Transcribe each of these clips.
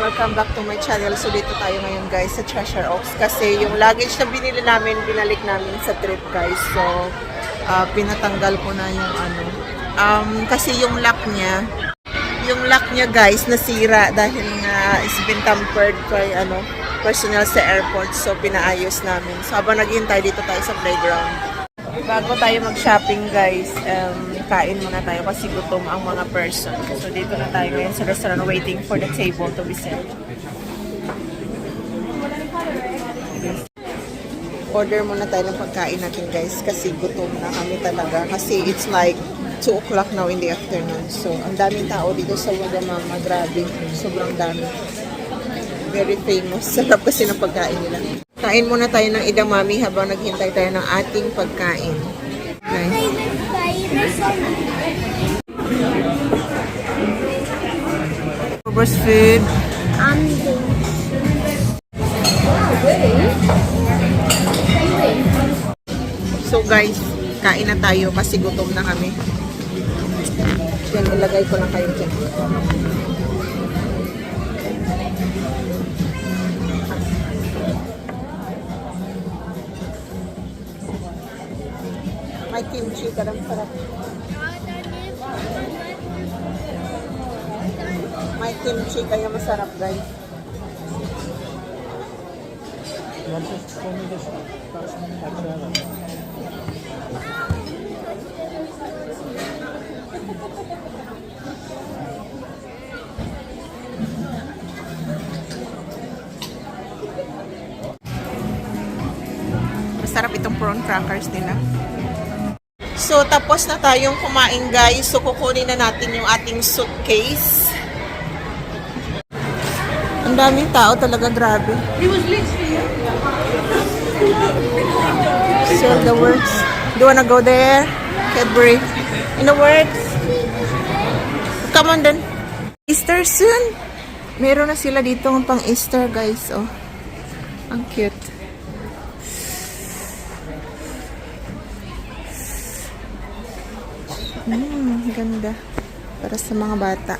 welcome back to my channel. So dito tayo ngayon guys sa Treasure Oaks kasi yung luggage na binili namin, binalik namin sa trip guys. So pinatanggal ko na yung kasi yung lock niya guys nasira dahil nga is been tampered by personnel sa airport. So pinaayos namin. So habang naghihintay dito tayo sa playground. Bago tayo mag-shopping guys, kain muna tayo kasi gutom ang mga person. So dito na tayo ngayon sa restaurant waiting for the table to be set. Order muna tayo ng pagkain natin guys kasi gutom na kami talaga. Kasi it's like 2 o'clock now in the afternoon. So ang daming tao dito sa Wagamama. Grabe, sobrang dami. Very famous. Sarap kasi ng pagkain nila. Kain muna tayo ng edamame habang naghintay tayo ng ating pagkain. Guys. Robert's food. So guys, kain na tayo kasi gutom na kami. Yan, ilagay ko na kayo dyan. May kimchi, karang sarap. May kimchi, kaya masarap guys. Masarap itong prawn crackers nila. So, tapos na tayong kumain guys. So, kukunin na natin yung ating suitcase. Ang daming tao talaga, grabe. So, the works. Do you wanna go there? Cadbury. In the works. Come on then. Easter soon. Meron na sila dito ng pang Easter guys. Oh, ang cute. Ganda. Para sa mga bata.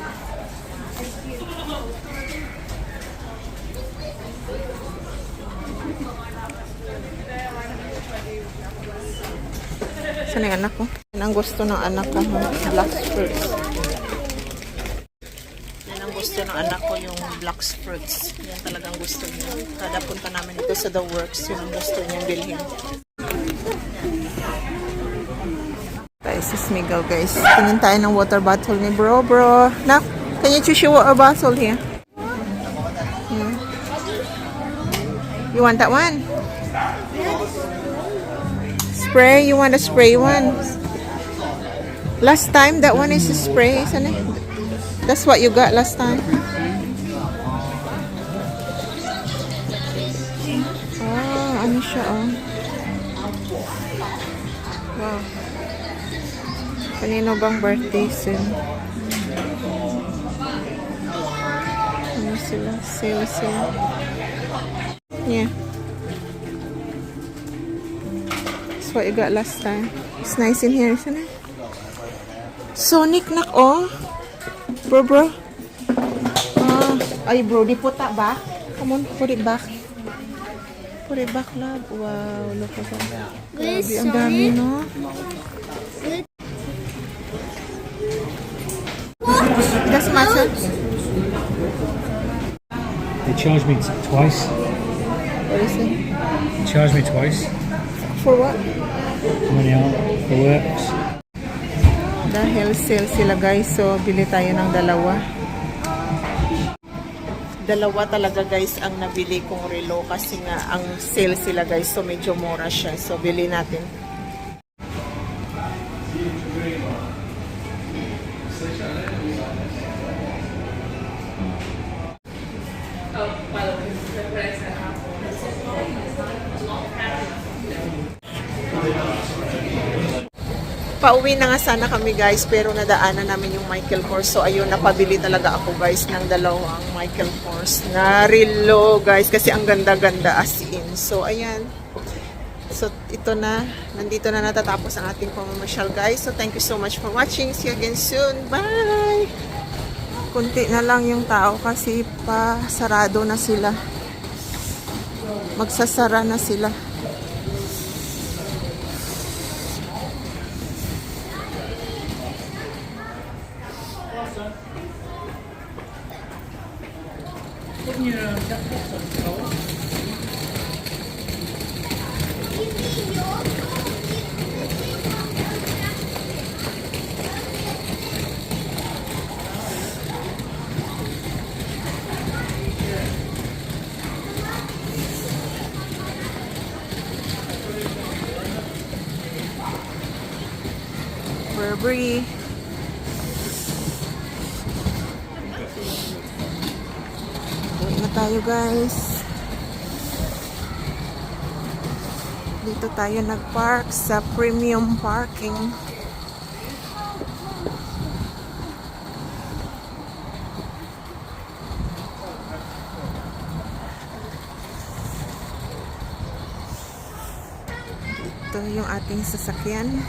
Saan yung anak ko? Yan ang gusto ng anak ko. Black fruits. Yan ang gusto ng anak ko, yung black fruits. Yan talagang gusto niya. Kada punta namin ito sa The Works, yun ang gusto niyang bilhin. This is Miguel guys. Tingin tayo ng water bottle ni bro. Nak, can you choose your water bottle here? You want that one? Spray? You want a spray one? Last time, that one is a spray, isn't it? That's what you got last time. Ano siya, oh. Wow. Kanino bang birthday soon? Ano sila? Sale. Yeah. That's what you got last time. It's nice in here, isn't it? Sonic nak, oh. Bro. Ay bro, di put that back. Come on, put it back. Put it back, love. Wow, look at that. Grabe, ang dami, no? That's matter. They charged me twice. What is it? They charged me twice. For what? Money out for works. Dahil sale sila guys, so bili tayo ng dalawa. Dalawa talaga guys ang nabili kong relo kasi nga ang sale sila guys, so medyo mura siya. So bili natin. Pauwi na nga sana kami guys, pero nadaanan namin yung Michael Kors. So ayun, napabili talaga ako guys ng dalawang Michael Kors na relo guys, kasi ang ganda-ganda as in. So ayan. So ito na, nandito na natatapos ang ating pamamasyal guys. So thank you so much for watching. See you again soon. Bye! Kunti na lang yung tao kasi pa sarado na sila. Magsasara na sila. Burberry. Uwi na tayo guys. Dito tayo nag-park sa premium parking. Ito yung ating sasakyan.